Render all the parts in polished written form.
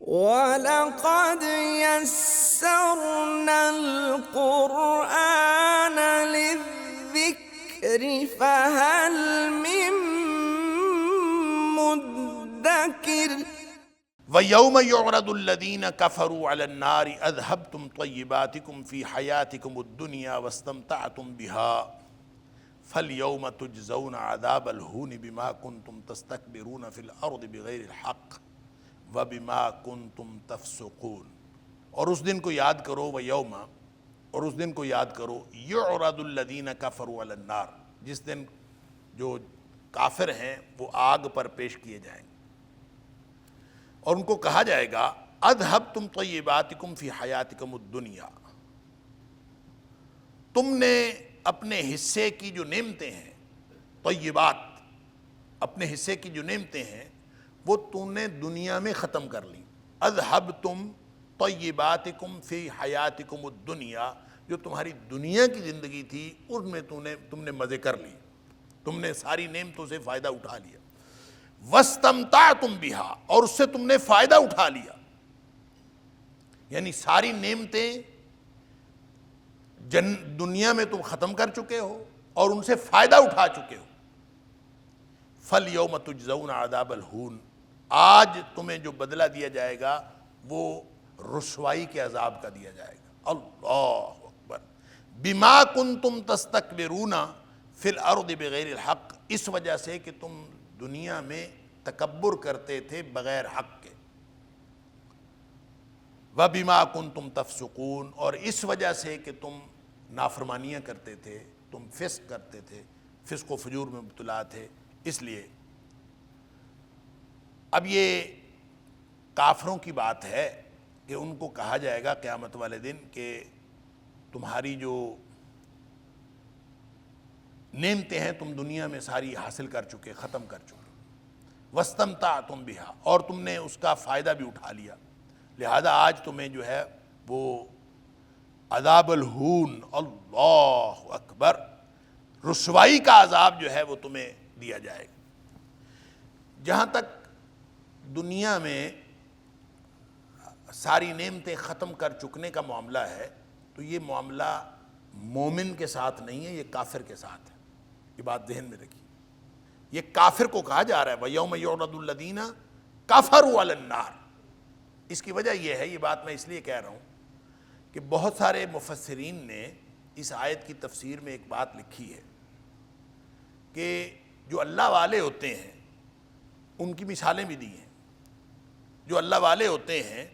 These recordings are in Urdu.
وَلَقَدْ يَسَّرْنَا الْقُرْآنَ لِلذِّكْرِ فَهَلْ مِن مُّدَّكِرٍ وَيَوْمَ يُعْرَضُ الَّذِينَ كَفَرُوا عَلَى النَّارِ أَذْهَبْتُمْ طَيِّبَاتِكُمْ فِي حَيَاتِكُمُ الدُّنْيَا وَاسْتَمْتَعْتُمْ بِهَا فَالْيَوْمَ تُجْزَوْنَ عَذَابَ الْهُونِ بِمَا كُنْتُمْ تَسْتَكْبِرُونَ فِي الْأَرْضِ بِغَيْرِ الْحَقِّ وَبِمَا كُنْتُمْ تَفْسُقُونَ۔ اور اس دن کو یاد کرو، وَيَوْمَ، اور اس دن کو یاد کرو، يُعْرَضُ الَّذِينَ كَفَرُوا عَلَى النَّارِ، جس دن جو کافر ہیں وہ آگ پر پیش کیے جائیں گے، اور ان کو کہا جائے گا اذهبتم طیباتکم فی حیاتکم الدنیا، تم نے اپنے حصے کی جو نعمتیں ہیں، طیبات، اپنے حصے کی جو نعمتیں ہیں وہ تم نے دنیا میں ختم کر لی۔ اذهبتم طیباتکم فی حیاتکم الدنیا، جو تمہاری دنیا کی زندگی تھی اس میں تم نے مزے کر لی، تم نے ساری نعمتوں سے فائدہ اٹھا لیا۔ وَاسْتَمْتَعْتُمْ بِهَا، اور اس سے تم نے فائدہ اٹھا لیا، یعنی ساری نعمتیں دنیا میں تم ختم کر چکے ہو اور ان سے فائدہ اٹھا چکے ہو۔ فَالْيَوْمَ تُجْزَوْنَ عَذَابَ الْهُونِ، آج تمہیں جو بدلہ دیا جائے گا وہ رسوائی کے عذاب کا دیا جائے گا۔ اللہ اکبر۔ بِمَا كُنْتُمْ تَسْتَكْبِرُونَ فِي الْأَرْضِ بِغَيْرِ الْحَقِّ، اس وجہ سے کہ تم دنیا میں تکبر کرتے تھے بغیر حق کے۔ وَبِمَا كُنْتُمْ تَفْسُقُونَ، اور اس وجہ سے کہ تم نافرمانیاں کرتے تھے، تم فسق کرتے تھے، فسق و فجور میں مبتلا تھے، اس لیے۔ اب یہ کافروں کی بات ہے کہ ان کو کہا جائے گا قیامت والے دن کہ تمہاری جو نعمتیں ہیں تم دنیا میں ساری حاصل کر چکے، ختم کر چکے۔ وَاسْتَمْتَعْتُمْ بِهَا، اور تم نے اس کا فائدہ بھی اٹھا لیا، لہذا آج تمہیں جو ہے وہ عذاب الہون، اللہ اکبر، رسوائی کا عذاب جو ہے وہ تمہیں دیا جائے گا۔ جہاں تک دنیا میں ساری نعمتیں ختم کر چکنے کا معاملہ ہے تو یہ معاملہ مومن کے ساتھ نہیں ہے، یہ کافر کے ساتھ ہے، یہ بات ذہن میں رکھیے۔ یہ کافر کو کہا جا رہا ہے وَيَوْمَ يُعْرَضُ الَّذِينَ كَفَرُوا عَلَى النَّارِ۔ اس کی وجہ یہ ہے، یہ بات میں اس لیے کہہ رہا ہوں کہ بہت سارے مفسرین نے اس آیت کی تفسیر میں ایک بات لکھی ہے کہ جو اللہ والے ہوتے ہیں ان کی مثالیں بھی دی ہیں۔ جو اللہ والے ہوتے ہیں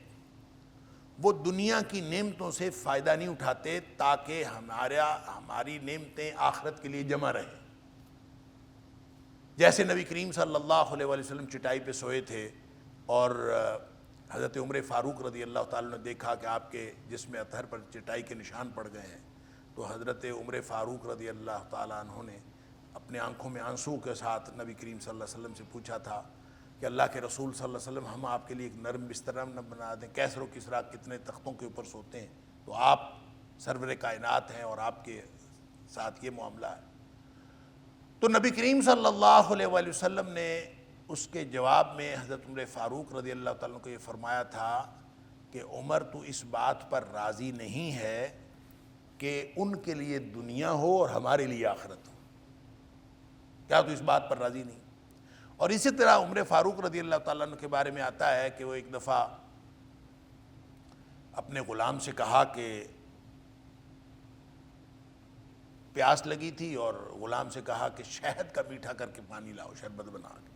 وہ دنیا کی نعمتوں سے فائدہ نہیں اٹھاتے تاکہ ہماری نعمتیں آخرت کے لیے جمع رہیں۔ جیسے نبی کریم صلی اللہ علیہ وسلم چٹائی پہ سوئے تھے اور حضرت عمر فاروق رضی اللہ تعالیٰ نے دیکھا کہ آپ کے جسم اطہر پر چٹائی کے نشان پڑ گئے ہیں، تو حضرت عمر فاروق رضی اللہ تعالیٰ عنہ نے اپنے آنکھوں میں آنسو کے ساتھ نبی کریم صلی اللہ علیہ وسلم سے پوچھا تھا کہ اللہ کے رسول صلی اللہ علیہ وسلم، ہم آپ کے لیے ایک نرم بستر نہ بنا دیں؟ کیسر و کسریٰ کتنے تختوں کے اوپر سوتے ہیں، تو آپ سرور کائنات ہیں اور آپ کے ساتھ یہ معاملہ ہے۔ تو نبی کریم صلی اللہ علیہ وسلم نے اس کے جواب میں حضرت عمر فاروق رضی اللہ تعالیٰ کو یہ فرمایا تھا کہ عمر، تو اس بات پر راضی نہیں ہے کہ ان کے لیے دنیا ہو اور ہمارے لیے آخرت ہو؟ کیا تو اس بات پر راضی نہیں؟ اور اسی طرح عمر فاروق رضی اللہ تعالیٰ عنہ کے بارے میں آتا ہے کہ وہ ایک دفعہ اپنے غلام سے کہا کہ پیاس لگی تھی، اور غلام سے کہا کہ شہد کا میٹھا کر کے پانی لاؤ، شربت بنا کے۔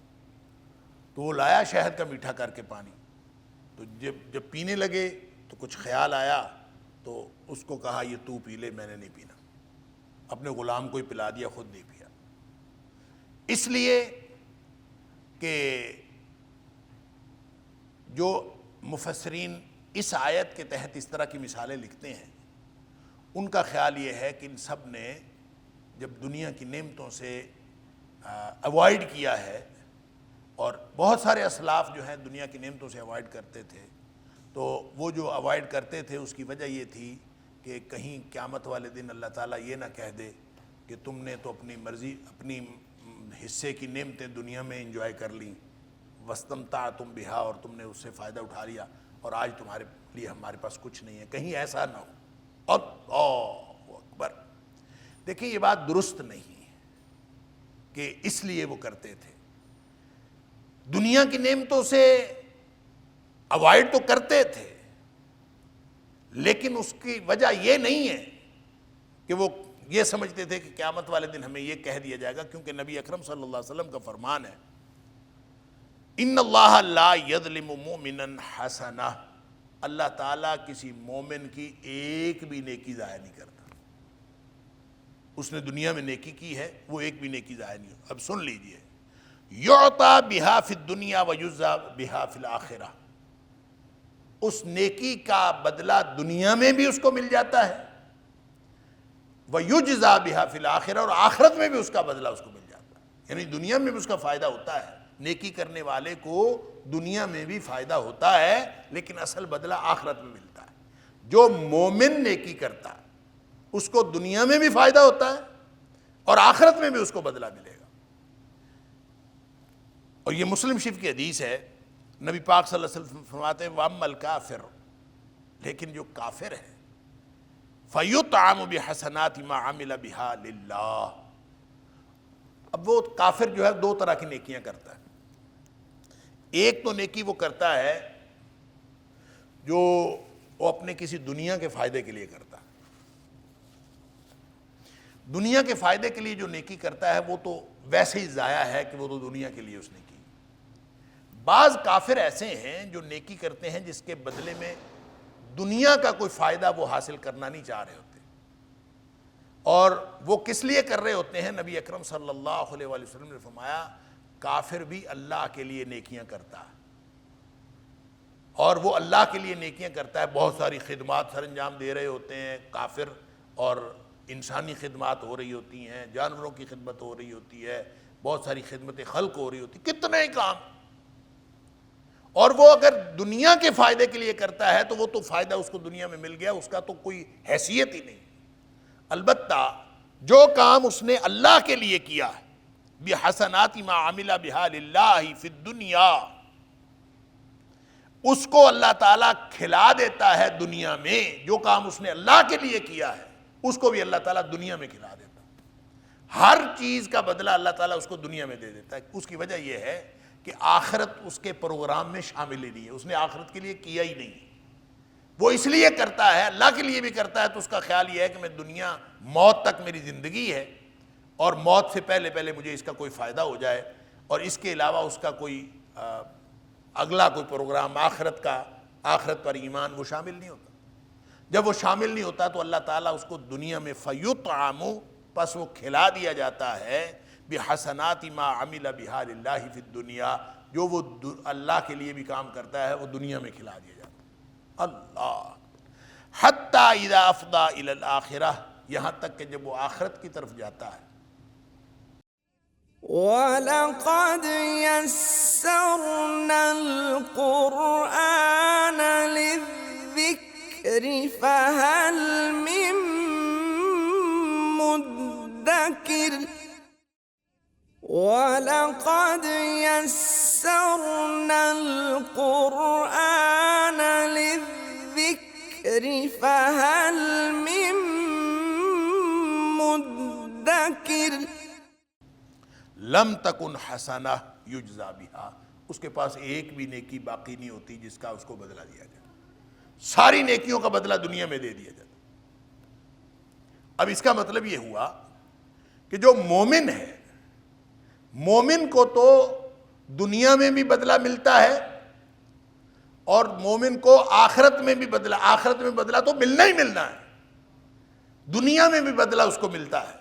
تو وہ لایا شہد کا میٹھا کر کے پانی، تو جب پینے لگے تو کچھ خیال آیا تو اس کو کہا یہ تو پی لے، میں نے نہیں پینا، اپنے غلام کو ہی پلا دیا، خود نہیں پیا۔ اس لیے کہ جو مفسرین اس آیت کے تحت اس طرح کی مثالیں لکھتے ہیں ان کا خیال یہ ہے کہ ان سب نے جب دنیا کی نعمتوں سے اوائڈ کیا ہے، اور بہت سارے اسلاف جو ہیں دنیا کی نعمتوں سے اوائڈ کرتے تھے، تو وہ جو اوائڈ کرتے تھے اس کی وجہ یہ تھی کہ کہیں قیامت والے دن اللہ تعالیٰ یہ نہ کہہ دے کہ تم نے تو اپنی مرضی، اپنی حصے کی نعمتیں دنیا میں انجوائے کر لیں، وَاسْتَمْتَعْتُمْ بِهَا، اور تم نے اس سے فائدہ اٹھا لیا، اور آج تمہارے لیے ہمارے پاس کچھ نہیں ہے. کہیں ایسا نہ ہو. اللہ اکبر. دیکھیں یہ بات درست نہیں کہ اس لیے وہ کرتے تھے. دنیا کی نعمتوں سے اوائڈ تو کرتے تھے، لیکن اس کی وجہ یہ نہیں ہے کہ وہ یہ سمجھتے تھے کہ قیامت والے دن ہمیں یہ کہہ دیا جائے گا، کیونکہ نبی اکرم صلی اللہ علیہ وسلم کا فرمان ہے ان اللہ لا یظلم مؤمنا حسنہ، اللہ تعالیٰ کسی مومن کی ایک بھی نیکی ضائع نہیں کرتا. اس نے دنیا میں نیکی کی ہے، وہ ایک بھی نیکی ضائع نہیں. اب سن لیجئے، یعطا بہا فی الدنیا ویجزا بہا فی الآخرہ، اس نیکی کا بدلہ دنیا میں بھی اس کو مل جاتا ہے، ویجزا بہا فی الآخرہ، اور آخرت میں بھی اس کا بدلہ اس کو مل جاتا ہے. یعنی دنیا میں بھی اس کا فائدہ ہوتا ہے. نیکی کرنے والے کو دنیا میں بھی فائدہ ہوتا ہے، لیکن اصل بدلہ آخرت میں ملتا ہے. جو مومن نیکی کرتا ہے اس کو دنیا میں بھی فائدہ ہوتا ہے اور آخرت میں بھی اس کو بدلہ ملے گا. اور یہ مسلم شریف کی حدیث ہے، نبی پاک صلی اللہ علیہ وسلم فرماتے ہیں وَأَمَّا الْكَافِرُ، لیکن جو کافر ہے فَيُطْعَمُ بِحَسَنَاتِ مَا عَمِلَ بِهَا لِلَّهِ. اب وہ کافر جو ہے دو طرح کی نیکیاں کرتا ہے. ایک تو نیکی وہ کرتا ہے جو وہ اپنے کسی دنیا کے فائدے کے لیے کرتا ہے. دنیا کے فائدے کے لیے جو نیکی کرتا ہے وہ تو ویسے ہی ضائع ہے کہ وہ تو دنیا کے لیے اس نے کی. بعض کافر ایسے ہیں جو نیکی کرتے ہیں جس کے بدلے میں دنیا کا کوئی فائدہ وہ حاصل کرنا نہیں چاہ رہے ہوتے، اور وہ کس لیے کر رہے ہوتے ہیں. نبی اکرم صلی اللہ علیہ وآلہ وسلم نے فرمایا کافر بھی اللہ کے لیے نیکیاں کرتا ہے، اور وہ اللہ کے لیے نیکیاں کرتا ہے. بہت ساری خدمات سر انجام دے رہے ہوتے ہیں کافر، اور انسانی خدمات ہو رہی ہوتی ہیں، جانوروں کی خدمت ہو رہی ہوتی ہے، بہت ساری خدمت خلق ہو رہی ہوتی، کتنے کام. اور وہ اگر دنیا کے فائدے کے لیے کرتا ہے تو وہ تو فائدہ اس کو دنیا میں مل گیا، اس کا تو کوئی حیثیت ہی نہیں. البتہ جو کام اس نے اللہ کے لیے کیا ہے بِحَسَنَاتِ مَا عَمِلَ بِهَا لِلَّهِ فِي الدُّنْيَا، اس کو اللہ تعالیٰ کھلا دیتا ہے دنیا میں. جو کام اس نے اللہ کے لیے کیا ہے اس کو بھی اللہ تعالیٰ دنیا میں کھلا دیتا ہے. ہر چیز کا بدلہ اللہ تعالیٰ اس کو دنیا میں دے دیتا ہے. اس کی وجہ یہ ہے کہ آخرت اس کے پروگرام میں شامل ہی نہیں ہے، اس نے آخرت کے لیے کیا ہی نہیں. وہ اس لیے کرتا ہے، اللہ کے لیے بھی کرتا ہے، تو اس کا خیال یہ ہے کہ میں دنیا موت تک میری زندگی ہے، اور موت سے پہلے پہلے مجھے اس کا کوئی فائدہ ہو جائے، اور اس کے علاوہ اس کا کوئی اگلا کوئی پروگرام آخرت کا، آخرت پر ایمان وہ شامل نہیں ہوتا. جب وہ شامل نہیں ہوتا تو اللہ تعالیٰ اس کو دنیا میں فَيُطْعَمُ، پس وہ کھلا دیا جاتا ہے بِحَسَنَاتِ مَا عَمِلَ بِهَا لِلَّهِ فِي الدُّنْيَا، جو وہ اللہ کے لیے بھی کام کرتا ہے وہ دنیا میں کھلا دیا جاتا ہے. اللہ حَتَّى إِذَا أَفْضَى إِلَى الْآخِرَةِ، یہاں تک کہ جب وہ آخرت کی طرف جاتا ہے. وَلَقَدْ يَسَّرْنَا الْقُرْآنَ لِلذِّكْرِ فَهَلْ مِن مُدَّكِرٍ. وَلَقَدْ يَسَّرْنَا الْقُرْآنَ لِلذِّكْرِ فَهَلْ مِن مُدَّكِرٍ. لم تکن حسنہ یجزا بہا، اس کے پاس ایک بھی نیکی باقی نہیں ہوتی جس کا اس کو بدلہ دیا جائے. ساری نیکیوں کا بدلہ دنیا میں دے دیا جاتا. اب اس کا مطلب یہ ہوا کہ جو مومن ہے، مومن کو تو دنیا میں بھی بدلہ ملتا ہے، اور مومن کو آخرت میں بھی بدلہ، آخرت میں بدلہ تو ملنا ہی ملنا ہے، دنیا میں بھی بدلہ اس کو ملتا ہے.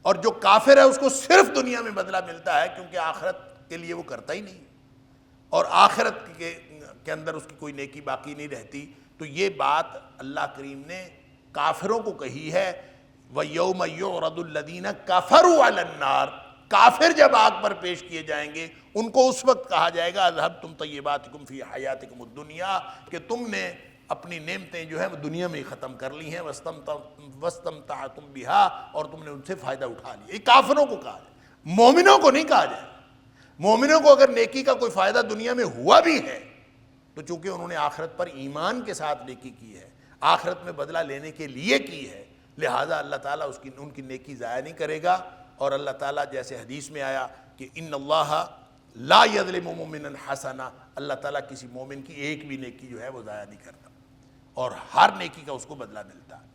اور جو کافر ہے اس کو صرف دنیا میں بدلہ ملتا ہے، کیونکہ آخرت کے لیے وہ کرتا ہی نہیں، اور آخرت کے اندر اس کی کوئی نیکی باقی نہیں رہتی. تو یہ بات اللہ کریم نے کافروں کو کہی ہے. وَيَوْمَ يُعْرَضُ الَّذِينَ كَفَرُوا عَلَى النَّارِ، کافر جب آگ پر پیش کیے جائیں گے ان کو اس وقت کہا جائے گا اذهبتم طیباتکم فی حیاتکم الدنیا، کہ تم نے اپنی نعمتیں جو ہیں وہ دنیا میں ہی ختم کر لی ہیں. وَاسْتَمْتَعْتُمْ بِهَا، اور تم نے ان سے فائدہ اٹھا لیا. یہ کافروں کو کہا جائے، مومنوں کو نہیں کہا جائے. مومنوں کو اگر نیکی کا کوئی فائدہ دنیا میں ہوا بھی ہے تو چونکہ انہوں نے آخرت پر ایمان کے ساتھ نیکی کی ہے، آخرت میں بدلہ لینے کے لیے کی ہے، لہٰذا اللہ تعالیٰ ان کی نیکی ضائع نہیں کرے گا۔ اور اللہ تعالیٰ جیسے حدیث میں آیا کہ ان اللہ لا یظلم مؤمنا حسنا، اللہ تعالیٰ کسی مومن کی ایک بھی نیکی جو ہے وہ ضائع نہیں کرتا، اور ہر نیکی کا اس کو بدلہ ملتا ہے۔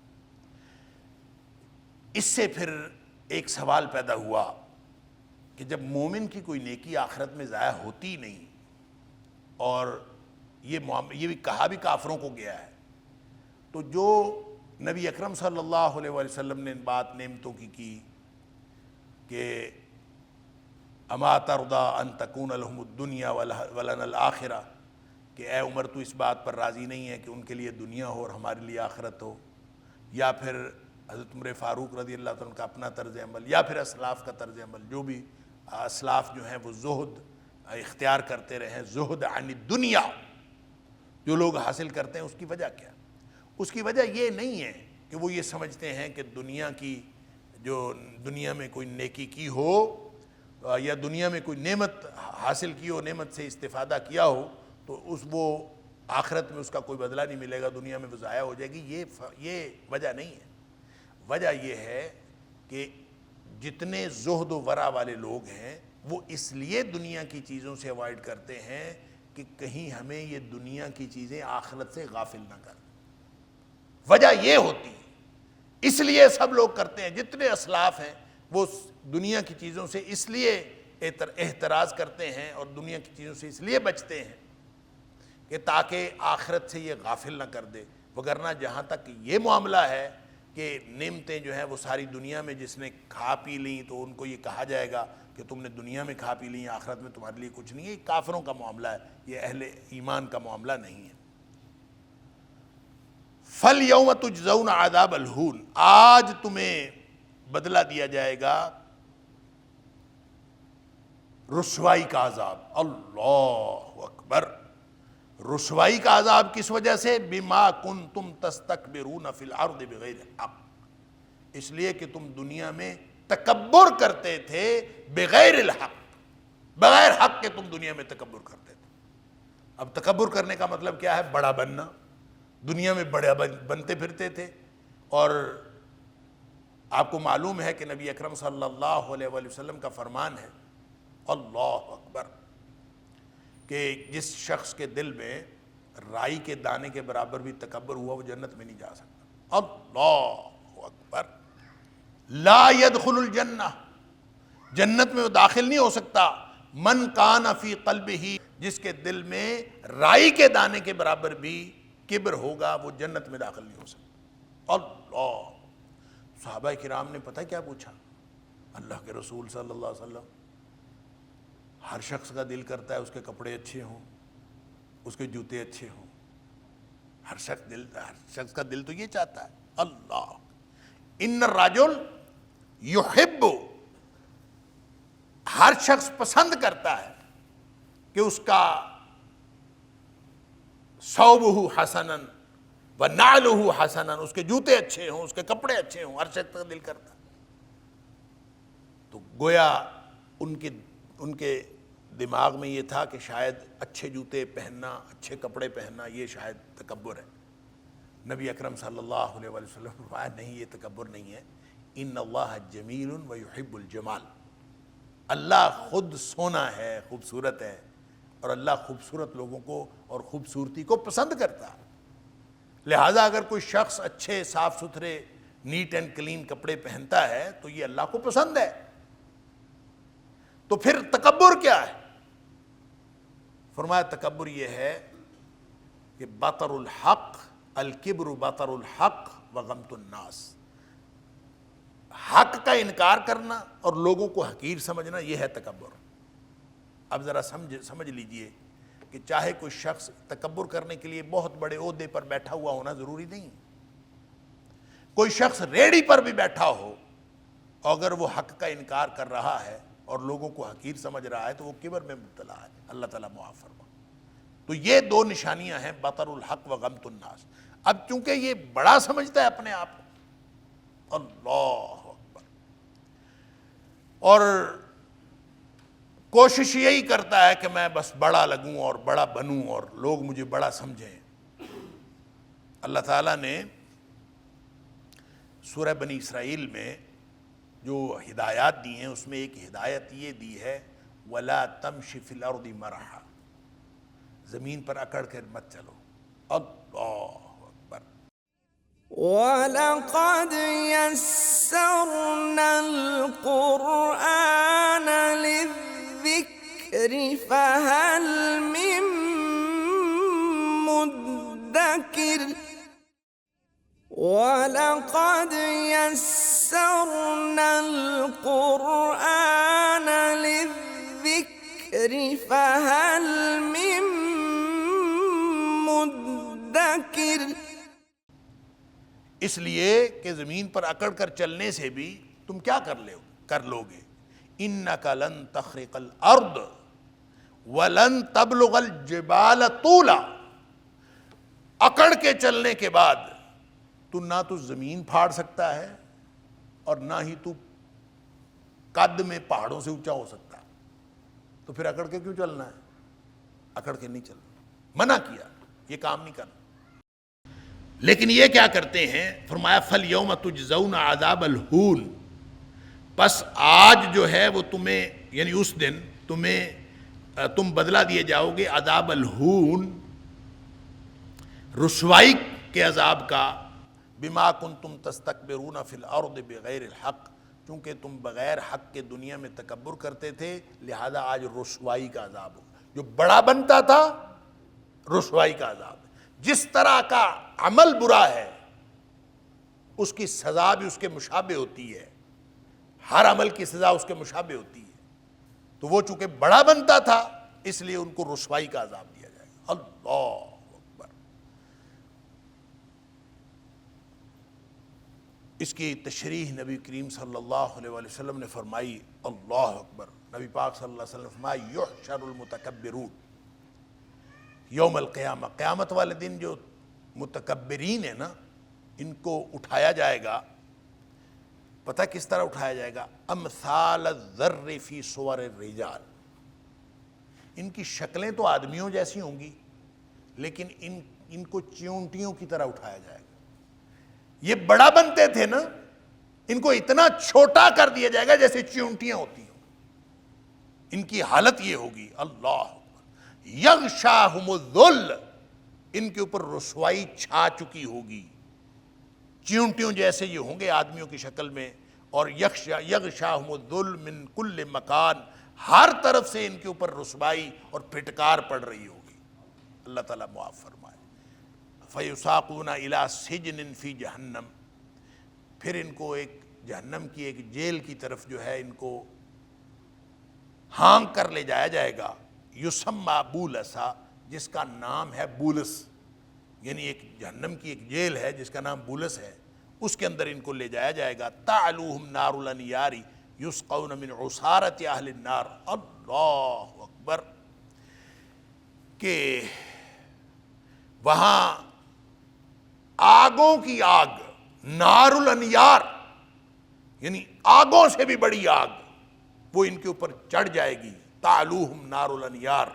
اس سے پھر ایک سوال پیدا ہوا کہ جب مومن کی کوئی نیکی آخرت میں ضائع ہوتی نہیں، اور یہ بھی کہا بھی کافروں کو گیا ہے، تو جو نبی اکرم صلی اللہ علیہ وسلم نے بات نعمتوں کی کہ اما ترضی ان تکون لہم الدنیا ولنا الآخرہ، کہ اے عمر تو اس بات پر راضی نہیں ہے کہ ان کے لیے دنیا ہو اور ہمارے لیے آخرت ہو، یا پھر حضرت عمر فاروق رضی اللہ عنہ کا اپنا طرز عمل، یا پھر اسلاف کا طرز عمل، جو بھی اسلاف جو ہیں وہ زہد اختیار کرتے رہے، زہد عن الدنیا جو لوگ حاصل کرتے ہیں، اس کی وجہ کیا؟ اس کی وجہ یہ نہیں ہے کہ وہ یہ سمجھتے ہیں کہ دنیا کی جو دنیا میں کوئی نیکی کی ہو یا دنیا میں کوئی نعمت حاصل کی ہو، نعمت سے استفادہ کیا ہو، تو وہ آخرت میں اس کا کوئی بدلہ نہیں ملے گا، دنیا میں وہ ضائع ہو جائے گی، یہ وجہ نہیں ہے۔ وجہ یہ ہے کہ جتنے زہد و ورع والے لوگ ہیں وہ اس لیے دنیا کی چیزوں سے اوائڈ کرتے ہیں کہ کہیں ہمیں یہ دنیا کی چیزیں آخرت سے غافل نہ کر، وجہ یہ ہوتی ہے۔ اس لیے سب لوگ کرتے ہیں، جتنے اسلاف ہیں وہ دنیا کی چیزوں سے اس لیے احتراز کرتے ہیں اور دنیا کی چیزوں سے اس لیے بچتے ہیں کہ تاکہ آخرت سے یہ غافل نہ کر دے، وگرنہ جہاں تک یہ معاملہ ہے کہ نعمتیں جو ہیں وہ ساری دنیا میں جس نے کھا پی لیں تو ان کو یہ کہا جائے گا کہ تم نے دنیا میں کھا پی لیں، آخرت میں تمہارے لیے کچھ نہیں ہے، یہ کافروں کا معاملہ ہے، یہ اہل ایمان کا معاملہ نہیں ہے۔ فَالْيَوْمَ تُجْزَوْنَ عَذَابَ الْهُونِ، آج تمہیں بدلہ دیا جائے گا رسوائی کا عذاب۔ اللہ اکبر! رسوائی کا عذاب کس وجہ سے؟ بِمَا كُنْتُمْ تَسْتَكْبِرُونَ فِي الْأَرْضِ بِغَيْرِ الْحَقِّ، اس لیے کہ تم دنیا میں تکبر کرتے تھے بغیر الحق، بغیر حق کے تم دنیا میں تکبر کرتے تھے۔ اب تکبر کرنے کا مطلب کیا ہے؟ بڑا بننا، دنیا میں بڑے بنتے پھرتے تھے۔ اور آپ کو معلوم ہے کہ نبی اکرم صلی اللہ علیہ وآلہ وسلم کا فرمان ہے، اللہ اکبر، کہ جس شخص کے دل میں رائی کے دانے کے برابر بھی تکبر ہوا وہ جنت میں نہیں جا سکتا۔ اللہ اکبر! لا يدخل الجنہ، جنت میں وہ داخل نہیں ہو سکتا۔ من کان فی قلبہ، جس کے دل میں رائی کے دانے کے برابر بھی کبر ہوگا وہ جنت میں داخل نہیں ہو سکتا۔ اللہ! صحابہ کرام نے پتہ کیا پوچھا؟ اللہ کے رسول صلی اللہ علیہ وسلم، ہر شخص کا دل کرتا ہے اس کے کپڑے اچھے ہوں، اس کے جوتے اچھے ہوں، ہر شخص کا دل تو یہ چاہتا ہے۔ اللہ! ان الرجل یحب، ہر شخص پسند کرتا ہے کہ اس کا ثوبہ حسنا ونعلہ حسنا، اس کے جوتے اچھے ہوں، اس کے کپڑے اچھے ہوں، ہر شخص کا دل کرتا ہے۔ تو گویا ان کے دماغ میں یہ تھا کہ شاید اچھے جوتے پہننا، اچھے کپڑے پہننا یہ شاید تکبر ہے۔ نبی اکرم صلی اللہ علیہ وآلہ وسلم نے فرمایا نہیں، یہ تکبر نہیں ہے، ان اللہ جمیل ویحب الجمال، اللہ خود سونا ہے، خوبصورت ہے، اور اللہ خوبصورت لوگوں کو اور خوبصورتی کو پسند کرتا ہے۔ لہٰذا اگر کوئی شخص اچھے صاف ستھرے نیٹ اینڈ کلین کپڑے پہنتا ہے تو یہ اللہ کو پسند ہے۔ تو پھر تکبر کیا ہے؟ فرمایا تکبر یہ ہے کہ بطر الحق، الکبر بطر الحق وغمط الناس، حق کا انکار کرنا اور لوگوں کو حقیر سمجھنا، یہ ہے تکبر۔ اب ذرا سمجھ لیجئے کہ چاہے کوئی شخص تکبر کرنے کے لیے بہت بڑے عہدے پر بیٹھا ہوا ہونا ضروری نہیں، کوئی شخص ریڑھی پر بھی بیٹھا ہو اگر وہ حق کا انکار کر رہا ہے اور لوگوں کو حقیر سمجھ رہا ہے تو وہ کبر میں مبتلا ہے، اللہ تعالیٰ معاف فرما۔ تو یہ دو نشانیاں ہیں، بطر الحق و غمط الناس۔ اب چونکہ یہ بڑا سمجھتا ہے اپنے آپ کو، اللہ اکبر، اور کوشش یہی کرتا ہے کہ میں بس بڑا لگوں اور بڑا بنوں اور لوگ مجھے بڑا سمجھیں۔ اللہ تعالیٰ نے سورہ بنی اسرائیل میں جو ہدایات دی ہیں اس میں ایک ہدایت یہ دی ہے وَلَا تَمْشِ فِي الْأَرْضِ مَرَحًا، زمین پر اکڑ کر مت چلو۔ اللہ اکبر۔ وَلَقَدْ يَسَّرْنَا الْقُرْآنَ لِلذِّكْرِ فَهَلْ مِن مُّدَّكِرٍ وَلَقَدْ يَسَّرْنَا الْقُرْآنَ لِلذِّكْرِ فَهَلْ مِن مُّدَّكِرٍ۔ اس لیے کہ زمین پر اکڑ کر چلنے سے بھی تم کیا کر لوگے؟ اِنَّكَ لَن تَخْرِقَ الْأَرْضَ وَلَن تَبْلُغَ الْجِبَالَ طُولًا، اکڑ کے چلنے کے بعد تو نہ تو زمین پھاڑ سکتا ہے اور نہ ہی تو قد میں پہاڑوں سے اونچا ہو سکتا ہے، تو پھر اکڑ کے کیوں چلنا ہے؟ اکڑ کے نہیں چلنا، منع کیا، یہ کام نہیں کرنا۔ لیکن یہ کیا کرتے ہیں؟ فرمایا فَالْيَوْمَ تُجْزَوْنَ عَذَابَ الْهُونِ، پس آج جو ہے وہ تمہیں، یعنی اس دن تم بدلہ دیے جاؤ گے عذاب الہون، رسوائی کے عذاب کا، بما کنتم تستکبرون فی الارض بغیر الحق، چونکہ تم بغیر حق کے دنیا میں تکبر کرتے تھے، لہذا آج رسوائی کا عذاب ہوگا۔ جو بڑا بنتا تھا رسوائی کا عذاب ہے۔ جس طرح کا عمل برا ہے اس کی سزا بھی اس کے مشابہ ہوتی ہے، ہر عمل کی سزا اس کے مشابہ ہوتی ہے، تو وہ چونکہ بڑا بنتا تھا اس لیے ان کو رسوائی کا عذاب دیا جائے گا۔ اللہ اکبر۔ اس کی تشریح نبی کریم صلی اللہ علیہ وسلم نے فرمائی، اللہ اکبر۔ نبی پاک صلی اللہ علیہ وسلم نے فرمایا یحشر المتکبرون یوم القیامہ، قیامت والے دن جو متکبرین ہیں نا ان کو اٹھایا جائے گا، پتہ کس طرح اٹھایا جائے گا؟ امثال الذر فی صور الرجال، ان کی شکلیں تو آدمیوں جیسی ہوں گی لیکن ان کو چیونٹیوں کی طرح اٹھایا جائے گا۔ یہ بڑا بنتے تھے نا، ان کو اتنا چھوٹا کر دیا جائے گا جیسے چیونٹیاں ہوتی ہوں، ان کی حالت یہ ہوگی۔ اللہ یغشاہم الذل، ان کے اوپر رسوائی چھا چکی ہوگی، چیونٹیوں جیسے یہ ہوں گے آدمیوں کی شکل میں، اور یغشاہم الذل من کل مکان، ہر طرف سے ان کے اوپر رسوائی اور پھٹکار پڑ رہی ہوگی۔ اللہ تعالیٰ معاف فرمائے۔ فیساقون الی سجن فی جہنم، پھر ان کو ایک جہنم کی ایک جیل کی طرف جو ہے ان کو ہانک کر لے جایا جائے گا، یسمى بولسا، جس کا نام ہے بولس، یعنی ایک جہنم کی ایک جیل ہے جس کا نام بولس ہے، اس کے اندر ان کو لے جایا جائے گا۔ تعلوہم نار الانیار یسقون من عصارۃ اہل النار، اللہ اکبر، کہ وہاں آگوں کی آگ، نار الانیار یعنی آگوں سے بھی بڑی آگ، وہ ان کے اوپر چڑھ جائے گی۔ تعلوہم نار الانیار،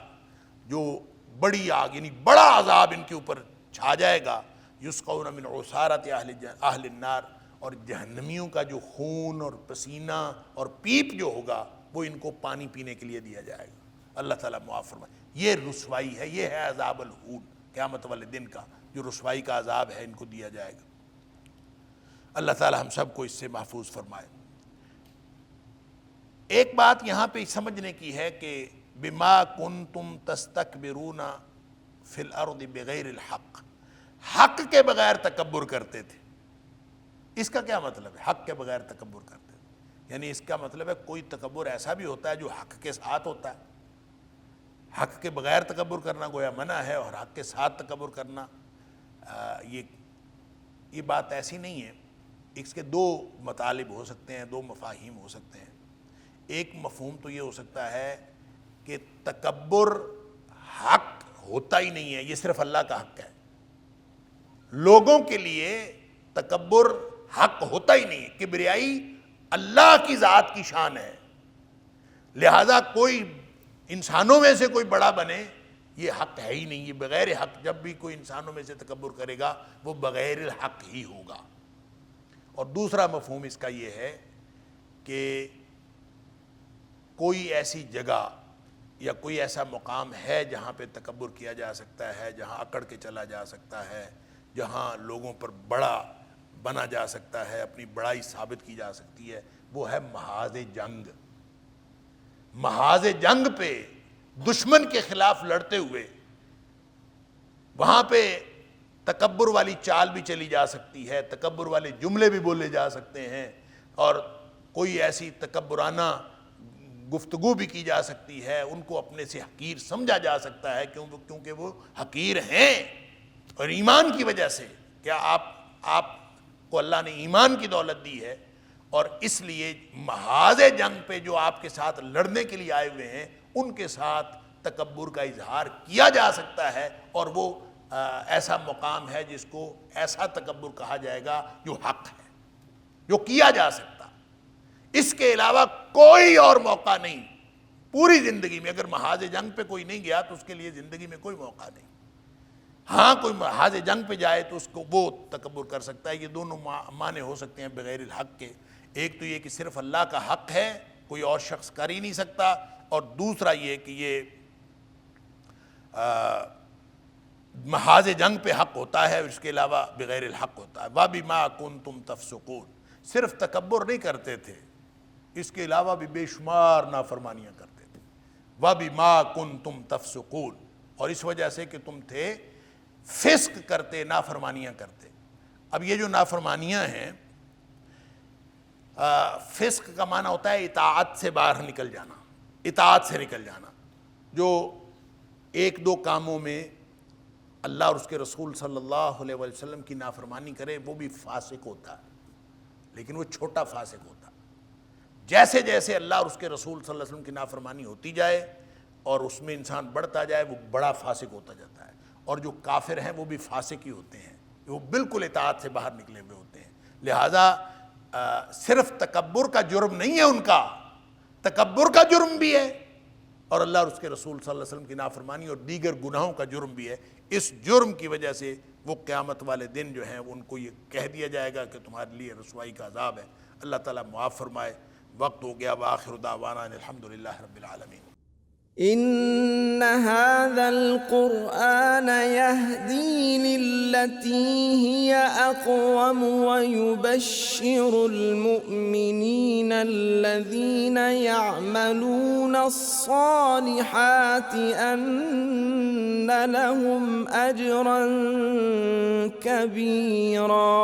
جو بڑی آگ یعنی بڑا عذاب ان کے اوپر چھا جائے گا۔ یسقون من عصارۃ اہل النار، اور جہنمیوں کا جو خون اور پسینہ اور پیپ جو ہوگا وہ ان کو پانی پینے کے لیے دیا جائے گا۔ اللہ تعالیٰ معاف فرمائے۔ یہ رسوائی ہے، یہ ہے عذاب الہون، قیامت والے دن کا جو رسوائی کا عذاب ہے ان کو دیا جائے گا۔ اللہ تعالیٰ ہم سب کو اس سے محفوظ فرمائے۔ ایک بات یہاں پہ سمجھنے کی ہے کہ بما کنتم تستکبرون فی الارض بغیر الحق، حق کے بغیر تکبر کرتے تھے۔ اس کا کیا مطلب ہے؟ حق کے بغیر تکبر کرتے تھے، یعنی اس کا مطلب ہے کوئی تکبر ایسا بھی ہوتا ہے جو حق کے ساتھ ہوتا ہے۔ حق کے بغیر تکبر کرنا گویا منع ہے، اور حق کے ساتھ تکبر کرنا یہ بات ایسی نہیں ہے۔ اس کے دو مطالب ہو سکتے ہیں، دو مفاہیم ہو سکتے ہیں۔ ایک مفہوم تو یہ ہو سکتا ہے کہ تکبر حق ہوتا ہی نہیں ہے، یہ صرف اللہ کا حق ہے۔ لوگوں کے لیے تکبر حق ہوتا ہی نہیں ہے، کبریائی اللہ کی ذات کی شان ہے، لہذا کوئی انسانوں میں سے کوئی بڑا بنے یہ حق ہے ہی نہیں، یہ بغیر حق، جب بھی کوئی انسانوں میں سے تکبر کرے گا وہ بغیر الحق ہی ہوگا۔ اور دوسرا مفہوم اس کا یہ ہے کہ کوئی ایسی جگہ یا کوئی ایسا مقام ہے جہاں پہ تکبر کیا جا سکتا ہے، جہاں اکڑ کے چلا جا سکتا ہے، جہاں لوگوں پر بڑا بنا جا سکتا ہے، اپنی بڑائی ثابت کی جا سکتی ہے، وہ ہے محاذ جنگ۔ محاذ جنگ پہ دشمن کے خلاف لڑتے ہوئے وہاں پہ تکبر والی چال بھی چلی جا سکتی ہے، تکبر والے جملے بھی بولے جا سکتے ہیں، اور کوئی ایسی تکبرانہ گفتگو بھی کی جا سکتی ہے، ان کو اپنے سے حقیر سمجھا جا سکتا ہے کیونکہ وہ حقیر ہیں، اور ایمان کی وجہ سے، کیا آپ کو اللہ نے ایمان کی دولت دی ہے، اور اس لیے محاذ جنگ پہ جو آپ کے ساتھ لڑنے کے لیے آئے ہوئے ہیں ان کے ساتھ تکبر کا اظہار کیا جا سکتا ہے، اور وہ ایسا مقام ہے جس کو ایسا تکبر کہا جائے گا جو حق ہے، جو کیا جا سکتا۔ اس کے علاوہ کوئی اور موقع نہیں پوری زندگی میں۔ اگر محاذ جنگ پہ کوئی نہیں گیا تو اس کے لیے زندگی میں کوئی موقع نہیں۔ ہاں کوئی محاذ جنگ پہ جائے تو اس کو وہ تکبر کر سکتا ہے۔ یہ دونوں معنی ہو سکتے ہیں بغیر الحق کے، ایک تو یہ کہ صرف اللہ کا حق ہے، کوئی اور شخص کر ہی نہیں سکتا، اور دوسرا یہ کہ یہ محاذ جنگ پہ حق ہوتا ہے، اس کے علاوہ بغیر الحق ہوتا ہے۔ وَبِمَا كُنْتُمْ تَفْسُقُونَ، صرف تکبر نہیں کرتے تھے، اس کے علاوہ بھی بے شمار نافرمانیاں کرتے تھے۔ وَبِمَا كُنْتُمْ تَفْسُقُونَ، اور اس وجہ سے کہ تم تھے فسق کرتے، نافرمانیاں کرتے۔ اب یہ جو نافرمانیاں ہیں، فسق کا معنی ہوتا ہے اطاعت سے باہر نکل جانا، اطاعت سے نکل جانا۔ جو ایک دو کاموں میں اللہ اور اس کے رسول صلی اللہ علیہ وسلم کی نافرمانی کرے وہ بھی فاسق ہوتا ہے، لیکن وہ چھوٹا فاسق ہوتا ہے۔ جیسے جیسے اللہ اور اس کے رسول صلی اللہ علیہ وسلم کی نافرمانی ہوتی جائے اور اس میں انسان بڑھتا جائے وہ بڑا فاسق ہوتا جاتا ہے، اور جو کافر ہیں وہ بھی فاسق ہی ہوتے ہیں، وہ بالکل اطاعت سے باہر نکلے ہوئے ہوتے ہیں۔ لہٰذا صرف تکبر کا جرم نہیں ہے ان کا، تکبر کا جرم بھی ہے، اور اللہ اور اس کے رسول صلی اللہ علیہ وسلم کی نافرمانی اور دیگر گناہوں کا جرم بھی ہے۔ اس جرم کی وجہ سے وہ قیامت والے دن جو ہیں ان کو یہ کہہ دیا جائے گا کہ تمہارے لیے رسوائی کا عذاب ہے۔ اللہ تعالیٰ معاف فرمائے۔ وقت ہو گیا، وآخر دعوانا الحمدللہ رب العالمین۔ إن هذا القرآن يهدي للتي هي أقوم ويبشر المؤمنين الذين يعملون الصالحات أن لهم أجرا كبيرا